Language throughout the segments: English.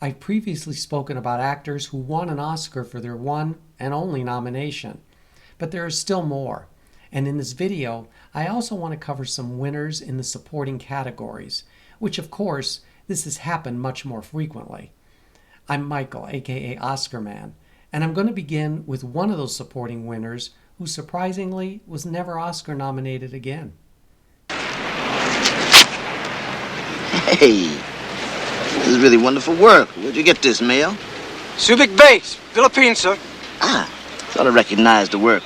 I've previously spoken about actors who won an Oscar for their one and only nomination, but there are still more. And in this video, I also want to cover some winners in the supporting categories, which of course, this has happened much more frequently. I'm Michael, aka Oscar Man, and I'm going to begin with one of those supporting winners who surprisingly was never Oscar nominated again. Hey, this is really wonderful work. Where'd you get this, Mayo? Subic Base, Philippines, sir. Ah, thought I recognized the work.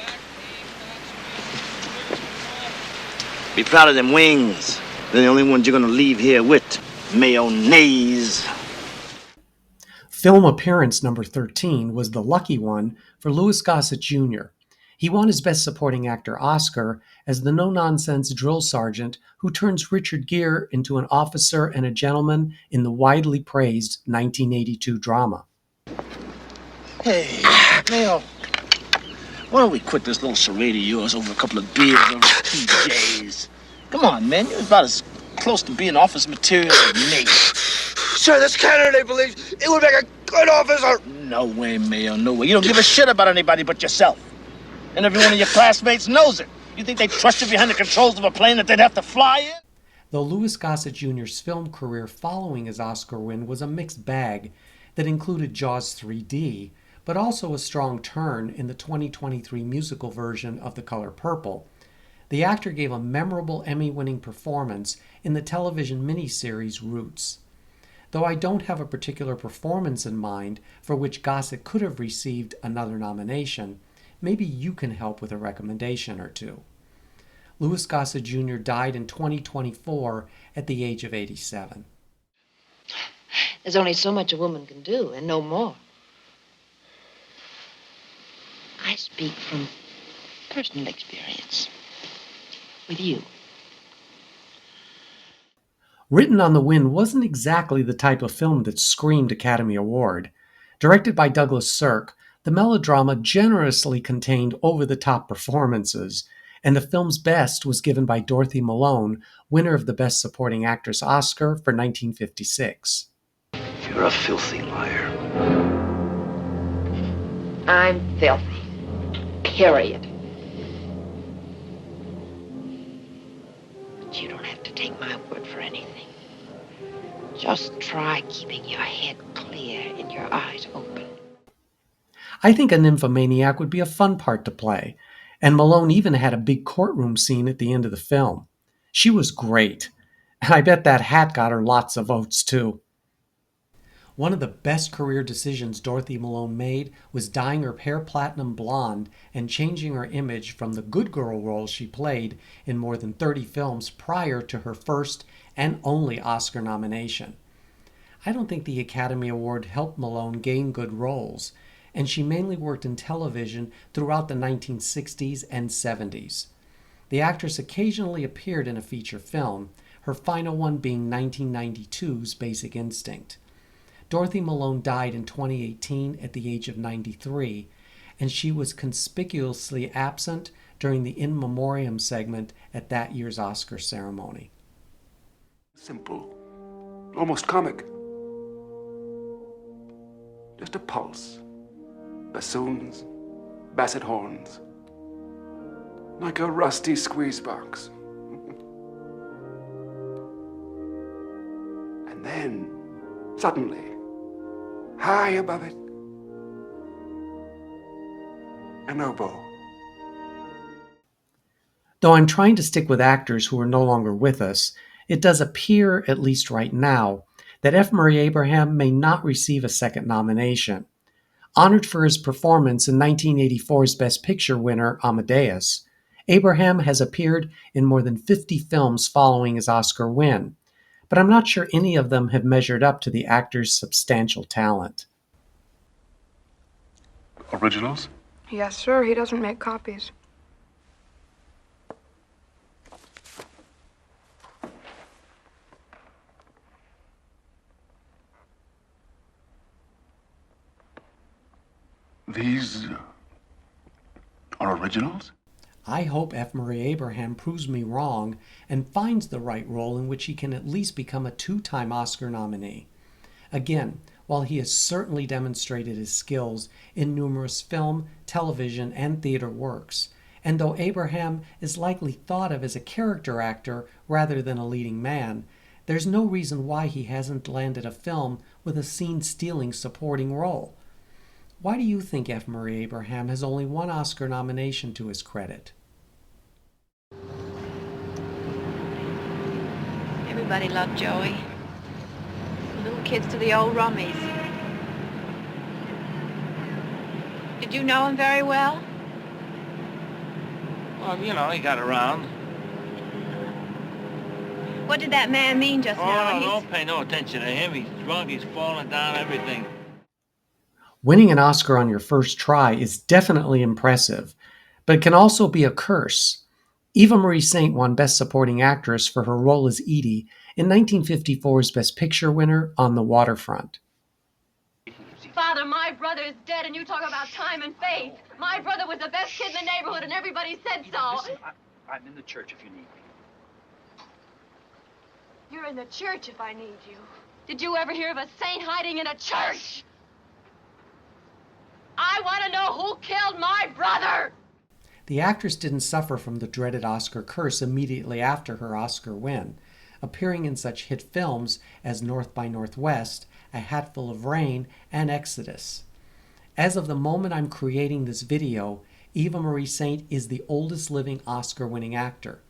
Be proud of them wings. They're the only ones you're gonna leave here with. Mayonnaise. Film appearance number 13 was the lucky one for Louis Gossett Jr. He won his Best Supporting Actor Oscar as the no-nonsense drill sergeant who turns Richard Gere into an officer and a gentleman in the widely praised 1982 drama. Hey, Mayo, why don't we quit this little charade of yours over a couple of beers or PJs? Come on, man, you're about as close to being office material as me. Sir, this candidate believes it would make a good officer. No way, Mayo, no way. You don't give a shit about anybody but yourself. And every one of your classmates knows it. You think they trust you behind the controls of a plane that they'd have to fly in? Though Louis Gossett Jr.'s film career following his Oscar win was a mixed bag that included Jaws 3D, but also a strong turn in the 2023 musical version of The Color Purple, the actor gave a memorable Emmy-winning performance in the television miniseries Roots. Though I don't have a particular performance in mind for which Gossett could have received another nomination, maybe you can help with a recommendation or two. Louis Gossett Jr. died in 2024 at the age of 87. There's only so much a woman can do, and no more. I speak from personal experience with you. Written on the Wind wasn't exactly the type of film that screamed Academy Award. Directed by Douglas Sirk, the melodrama generously contained over-the-top performances, and the film's best was given by Dorothy Malone, winner of the Best Supporting Actress Oscar for 1956. You're a filthy liar. I'm filthy. Period. But you don't have to take my word for anything. Just try keeping your head clear and your eyes open. I think a nymphomaniac would be a fun part to play, and Malone even had a big courtroom scene at the end of the film. She was great, and I bet that hat got her lots of votes too. One of the best career decisions Dorothy Malone made was dyeing her hair platinum blonde and changing her image from the good girl role she played in more than 30 films prior to her first and only Oscar nomination. I don't think the Academy Award helped Malone gain good roles, and she mainly worked in television throughout the 1960s and 70s. The actress occasionally appeared in a feature film, her final one being 1992's Basic Instinct. Dorothy Malone died in 2018 at the age of 93, and she was conspicuously absent during the In Memoriam segment at that year's Oscar ceremony. Simple, almost comic. Just a pulse. Bassoons, basset horns. Like a rusty squeeze box. And then, suddenly, high above it, an oboe. Though I'm trying to stick with actors who are no longer with us, it does appear, at least right now, that F. Murray Abraham may not receive a second nomination. Honored for his performance in 1984's Best Picture winner Amadeus, Abraham has appeared in more than 50 films following his Oscar win, but I'm not sure any of them have measured up to the actor's substantial talent. Originals? Yes, sir. He doesn't make copies. These are originals? I hope F. Murray Abraham proves me wrong and finds the right role in which he can at least become a two-time Oscar nominee. Again, While he has certainly demonstrated his skills in numerous film, television, and theater works, and though Abraham is likely thought of as a character actor rather than a leading man, there's no reason why he hasn't landed a film with a scene-stealing supporting role. Why do you think F. Murray Abraham has only one Oscar nomination to his credit? Everybody loved Joey. The little kids to the old rummies. Did you know him very well? Well, you know, he got around. What did that man mean just now? Don't pay no attention to him. He's drunk, he's falling down, everything. Winning an Oscar on your first try is definitely impressive, but it can also be a curse. Eva Marie Saint won Best Supporting Actress for her role as Edie in 1954's Best Picture winner, On the Waterfront. Father, my brother is dead, and you talk about time and faith. My brother was the best kid in the neighborhood, and everybody said so. Listen, I'm in the church if you need me. You're in the church if I need you. Did you ever hear of a saint hiding in a church? I want to know who killed my brother! The actress didn't suffer from the dreaded Oscar curse immediately after her Oscar win, appearing in such hit films as North by Northwest, A Hatful of Rain, and Exodus. As of the moment I'm creating this video, Eva Marie Saint is the oldest living Oscar-winning actor.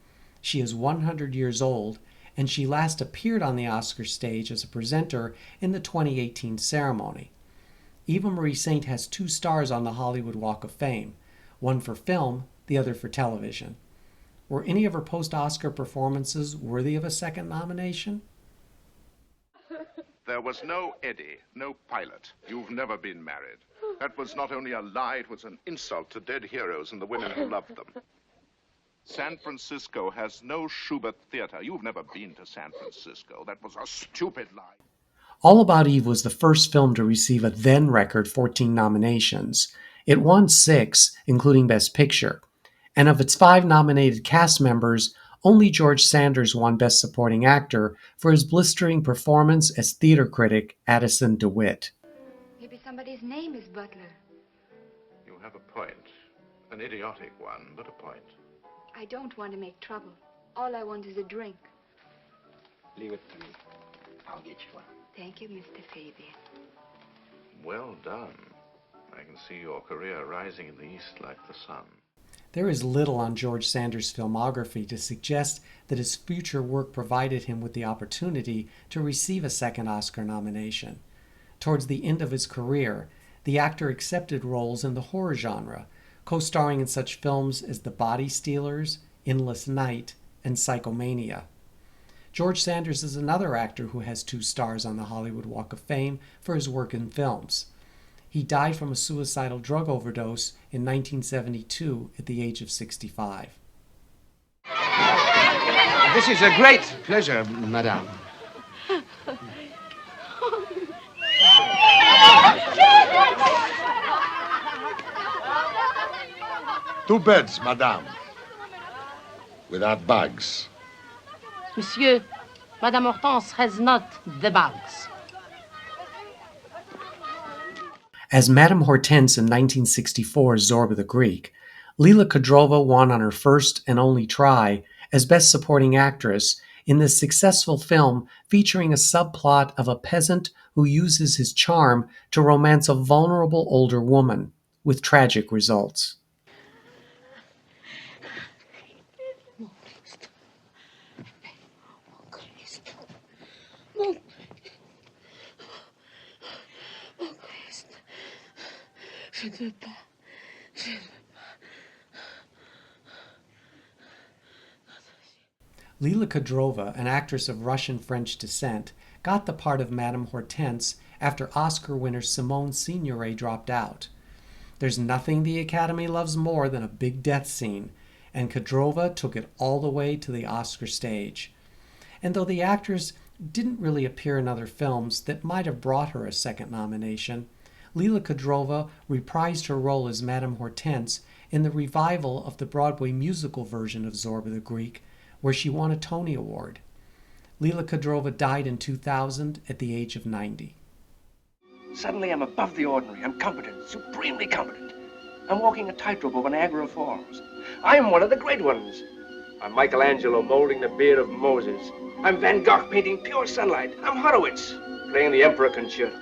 She is 100 years old, and she last appeared on the Oscar stage as a presenter in the 2018 ceremony. Eva Marie Saint has 2 stars on the Hollywood Walk of Fame, one for film, the other for television. Were any of her post-Oscar performances worthy of a second nomination? There was no Eddie, no pilot. You've never been married. That was not only a lie, it was an insult to dead heroes and the women who loved them. San Francisco has no Schubert Theater. You've never been to San Francisco. That was a stupid lie. All About Eve was the first film to receive a then record 14 nominations. It won 6, including Best Picture. And of its 5 nominated cast members, only George Sanders won Best Supporting Actor for his blistering performance as theater critic Addison DeWitt. Maybe somebody's name is Butler. You have a point. An idiotic one, but a point. I don't want to make trouble. All I want is a drink. Leave it to me. I'll get you one. Thank you, Mr. Fabian. Well done. I can see your career rising in the east like the sun. There is little on George Sanders' filmography to suggest that his future work provided him with the opportunity to receive a second Oscar nomination. Towards the end of his career, the actor accepted roles in the horror genre, co-starring in such films as The Body Stealers, Endless Night, and Psychomania. George Sanders is another actor who has 2 stars on the Hollywood Walk of Fame for his work in films. He died from a suicidal drug overdose in 1972 at the age of 65. This is a great pleasure, madame. Two beds, madame. Without bags. Monsieur, Madame Hortense has not the bags. As Madame Hortense in 1964's Zorba the Greek, Lila Kedrova won on her first and only try as Best Supporting Actress in this successful film featuring a subplot of a peasant who uses his charm to romance a vulnerable older woman, with tragic results. Lila Kedrova, an actress of Russian-French descent, got the part of Madame Hortense after Oscar winner Simone Signoret dropped out. There's nothing the Academy loves more than a big death scene, and Kedrova took it all the way to the Oscar stage. And though the actress didn't really appear in other films that might have brought her a second nomination, Lila Kedrova reprised her role as Madame Hortense in the revival of the Broadway musical version of Zorba the Greek, where she won a Tony Award. Lila Kedrova died in 2000 at the age of 90. Suddenly I'm above the ordinary. I'm competent, supremely competent. I'm walking a tightrope over Niagara Falls. I'm one of the great ones. I'm Michelangelo molding the beard of Moses. I'm Van Gogh painting pure sunlight. I'm Horowitz playing the Emperor Concerto.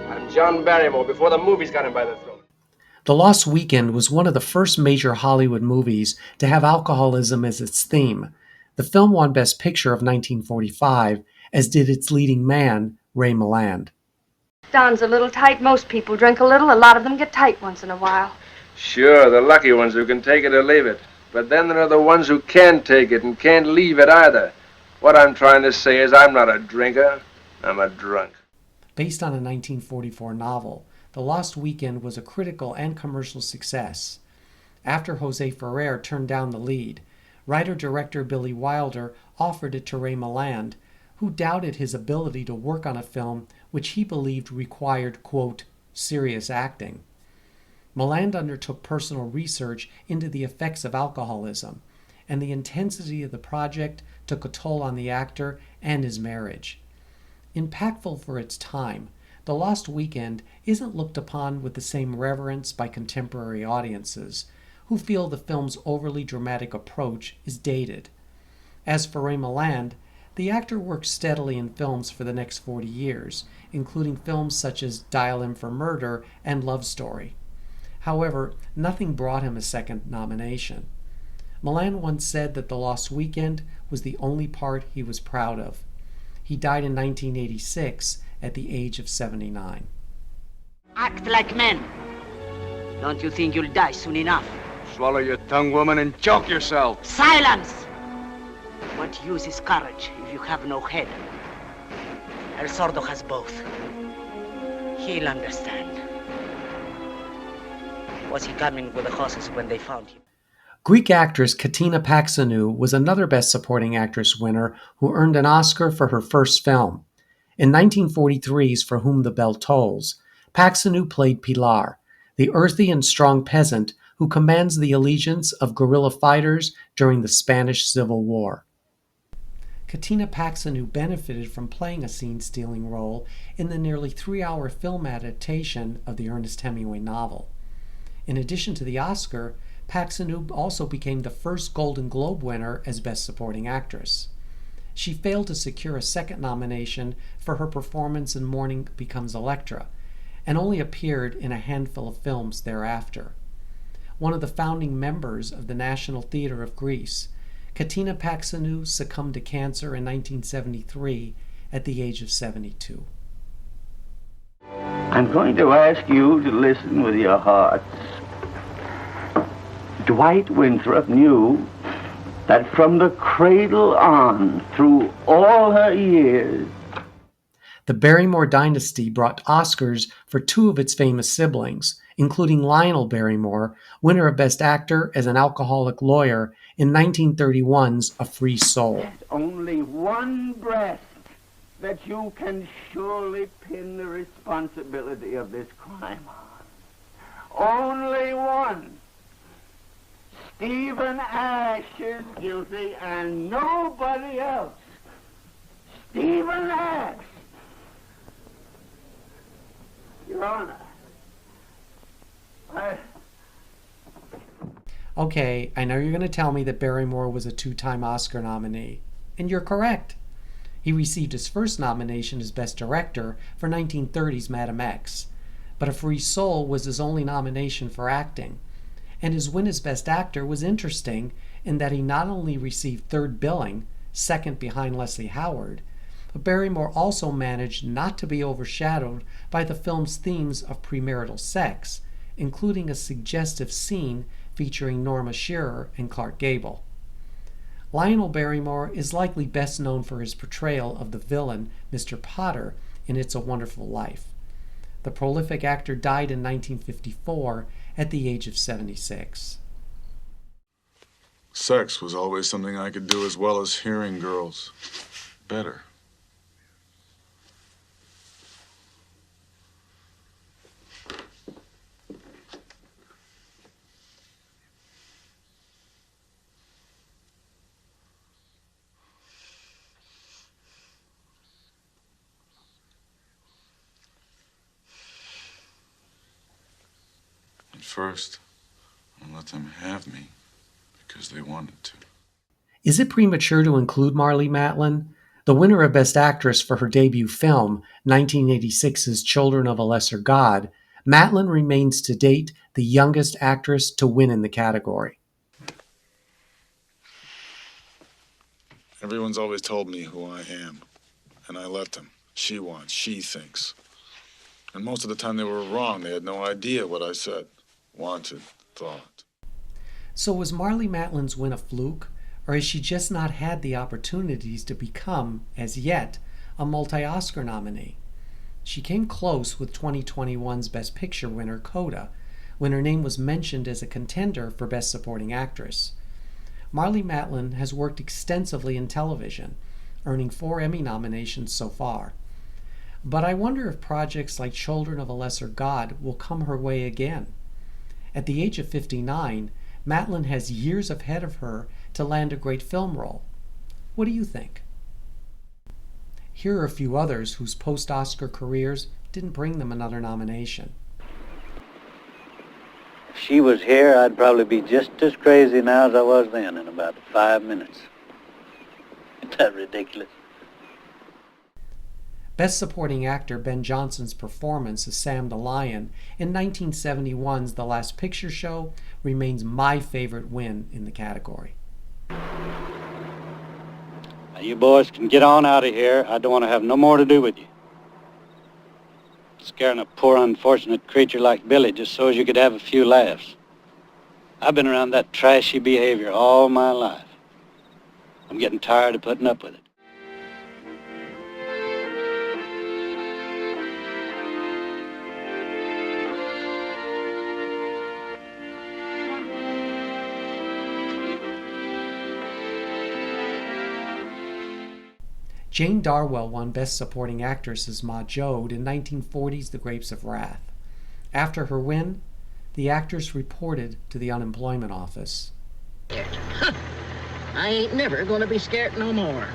I'm John Barrymore before the movies got him by the throat. The Lost Weekend was one of the first major Hollywood movies to have alcoholism as its theme. The film won Best Picture of 1945, as did its leading man, Ray Milland. Don's a little tight. Most people drink a little. A lot of them get tight once in a while. Sure, the lucky ones who can take it or leave it. But then there are the ones who can't take it and can't leave it either. What I'm trying to say is I'm not a drinker. I'm a drunk. Based on a 1944 novel, The Lost Weekend was a critical and commercial success. After Jose Ferrer turned down the lead, writer-director Billy Wilder offered it to Ray Milland, who doubted his ability to work on a film which he believed required, quote, serious acting. Milland undertook personal research into the effects of alcoholism, and the intensity of the project took a toll on the actor and his marriage. Impactful for its time, The Lost Weekend isn't looked upon with the same reverence by contemporary audiences, who feel the film's overly dramatic approach is dated. As for Ray Milland, the actor worked steadily in films for the next 40 years, including films such as Dial M for Murder and Love Story. However, nothing brought him a second nomination. Milland once said that The Lost Weekend was the only part he was proud of. He died in 1986 at the age of 79. Act like men. Don't you think you'll die soon enough? Swallow your tongue, woman, and choke yourself. Silence! What use is courage if you have no head? El Sordo has both. He'll understand. Was he coming with the horses when they found him? Greek actress Katina Paxinou was another Best Supporting Actress winner who earned an Oscar for her first film. In 1943's For Whom the Bell Tolls, Paxinou played Pilar, the earthy and strong peasant who commands the allegiance of guerrilla fighters during the Spanish Civil War. Katina Paxinou benefited from playing a scene-stealing role in the nearly 3-hour film adaptation of the Ernest Hemingway novel. In addition to the Oscar, Paxinou also became the first Golden Globe winner as Best Supporting Actress. She failed to secure a second nomination for her performance in Morning Becomes Electra, and only appeared in a handful of films thereafter. One of the founding members of the National Theatre of Greece, Katina Paxinou succumbed to cancer in 1973 at the age of 72. I'm going to ask you to listen with your hearts. Dwight Winthrop knew that from the cradle on, through all her years, the Barrymore dynasty brought Oscars for 2 of its famous siblings, including Lionel Barrymore, winner of Best Actor as an alcoholic lawyer in 1931's A Free Soul. there's only one breast that you can surely pin the responsibility of this crime on. Only one. Stephen Ash is guilty and nobody else. Stephen Ash. Your Honor, Okay, I know you're going to tell me that Barrymore was a 2-time Oscar nominee, and you're correct. He received his first nomination as Best Director for 1930's Madam X, but A Free Soul was his only nomination for acting, and his win as Best Actor was interesting in that he not only received 3rd billing, second behind Leslie Howard, but Barrymore also managed not to be overshadowed by the film's themes of premarital sex, including a suggestive scene featuring Norma Shearer and Clark Gable. Lionel Barrymore is likely best known for his portrayal of the villain, Mr. Potter, in It's a Wonderful Life. The prolific actor died in 1954 at the age of 76. Sex was always something I could do as well as hearing girls. Better. At first, I let them have me because they wanted to. Is it premature to include Marlee Matlin? The winner of Best Actress for her debut film, 1986's Children of a Lesser God, Matlin remains to date the youngest actress to win in the category. Everyone's always told me who I am, and I let them. She wants, she thinks. And most of the time they were wrong. They had no idea what I said, wanted, thought. So was Marlee Matlin's win a fluke, or has she just not had the opportunities to become, as yet, a multi-Oscar nominee? She came close with 2021's Best Picture winner Coda, when her name was mentioned as a contender for Best Supporting Actress. Marlee Matlin has worked extensively in television, earning 4 Emmy nominations so far. But I wonder if projects like Children of a Lesser God will come her way again. At the age of 59, Matlin has years ahead of her to land a great film role. What do you think? Here are a few others whose post-Oscar careers didn't bring them another nomination. If she was here, I'd probably be just as crazy now as I was then in about 5 minutes. Isn't that ridiculous? Best Supporting Actor Ben Johnson's performance as Sam the Lion in 1971's The Last Picture Show remains my favorite win in the category. Now you boys can get on out of here. I don't want to have no more to do with you. Scaring a poor unfortunate creature like Billy just so as you could have a few laughs. I've been around that trashy behavior all my life. I'm getting tired of putting up with it. Jane Darwell won Best Supporting Actress as Ma Jode in 1940's The Grapes of Wrath. After her win, the actress reported to the unemployment office. I ain't never gonna be scared no more.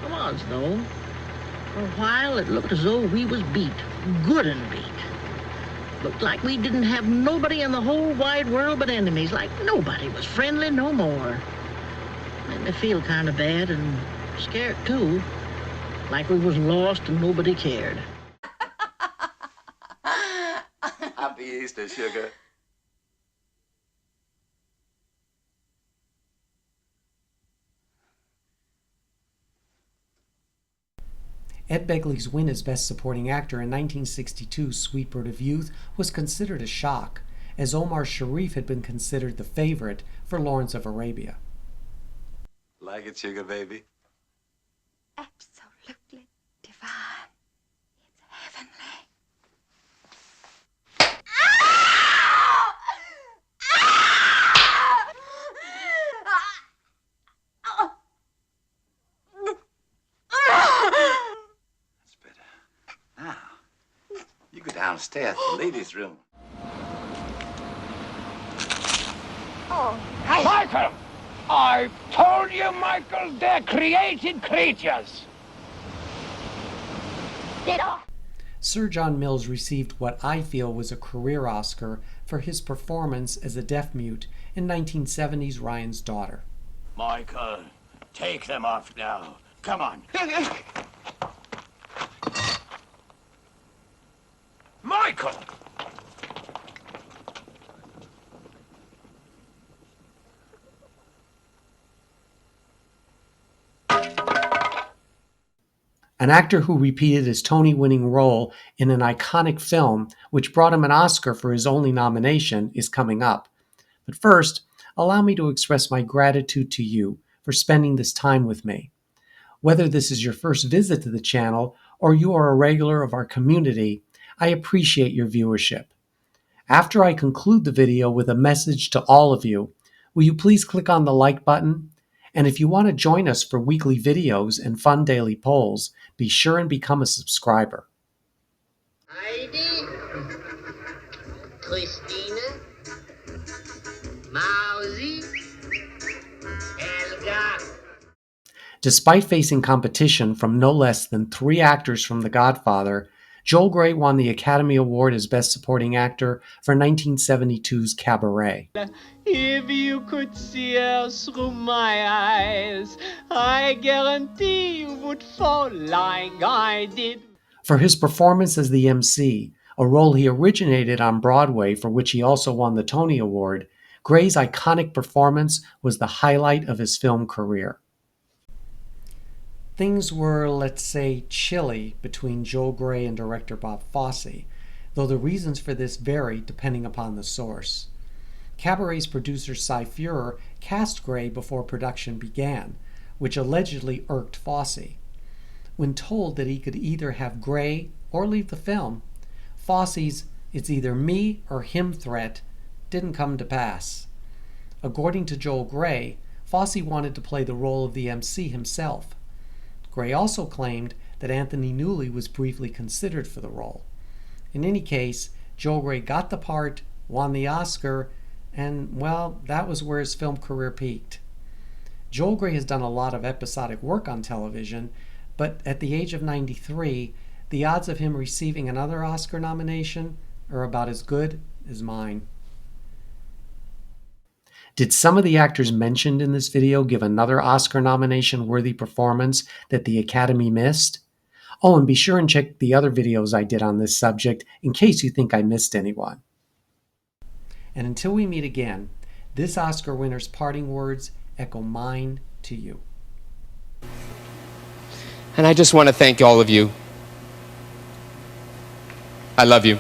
I was, though. For a while, it looked as though we was beat. Good and beat. Looked like we didn't have nobody in the whole wide world but enemies. Like nobody was friendly no more. Made me feel kind of bad and scared, too. Like we was lost and nobody cared. Happy Easter, sugar. Ed Begley's win as Best Supporting Actor in 1962's Sweet Bird of Youth was considered a shock, as Omar Sharif had been considered the favorite for Lawrence of Arabia. Like it, sugar baby? Absolutely divine. It's heavenly. That's better. Now, you go downstairs to the ladies' room. Oh, Michael! I told you, Michael, they're created creatures. Get off! Sir John Mills received what I feel was a career Oscar for his performance as a deaf-mute in 1970's Ryan's Daughter. Michael, take them off now. Come on. Michael! An actor who repeated his Tony-winning role in an iconic film, which brought him an Oscar for his only nomination, is coming up. But first, allow me to express my gratitude to you for spending this time with me. Whether this is your first visit to the channel or you are a regular of our community, I appreciate your viewership. After I conclude the video with a message to all of you, will you please click on the like button? And if you want to join us for weekly videos and fun daily polls, be sure and become a subscriber. Heidi, Christina, Mausi, Helga. Despite facing competition from no less than 3 actors from The Godfather, Joel Grey won the Academy Award as Best Supporting Actor for 1972's Cabaret. If you could see us through my eyes, I guarantee you would fall like I did. For his performance as the MC, a role he originated on Broadway for which he also won the Tony Award, Grey's iconic performance was the highlight of his film career. Things were, let's say, chilly between Joel Grey and director Bob Fosse, though the reasons for this vary depending upon the source. Cabaret's producer Cy Feuer cast Grey before production began, which allegedly irked Fosse. When told that he could either have Grey or leave the film, Fosse's "it's either me or him" threat didn't come to pass. According to Joel Grey, Fosse wanted to play the role of the MC himself. Grey also claimed that Anthony Newley was briefly considered for the role. In any case, Joel Grey got the part, won the Oscar, and, well, that was where his film career peaked. Joel Grey has done a lot of episodic work on television, but at the age of 93, the odds of him receiving another Oscar nomination are about as good as mine. Did some of the actors mentioned in this video give another Oscar nomination-worthy performance that the Academy missed? Oh, and be sure and check the other videos I did on this subject in case you think I missed anyone. And until we meet again, this Oscar winner's parting words echo mine to you. And I just want to thank all of you. I love you.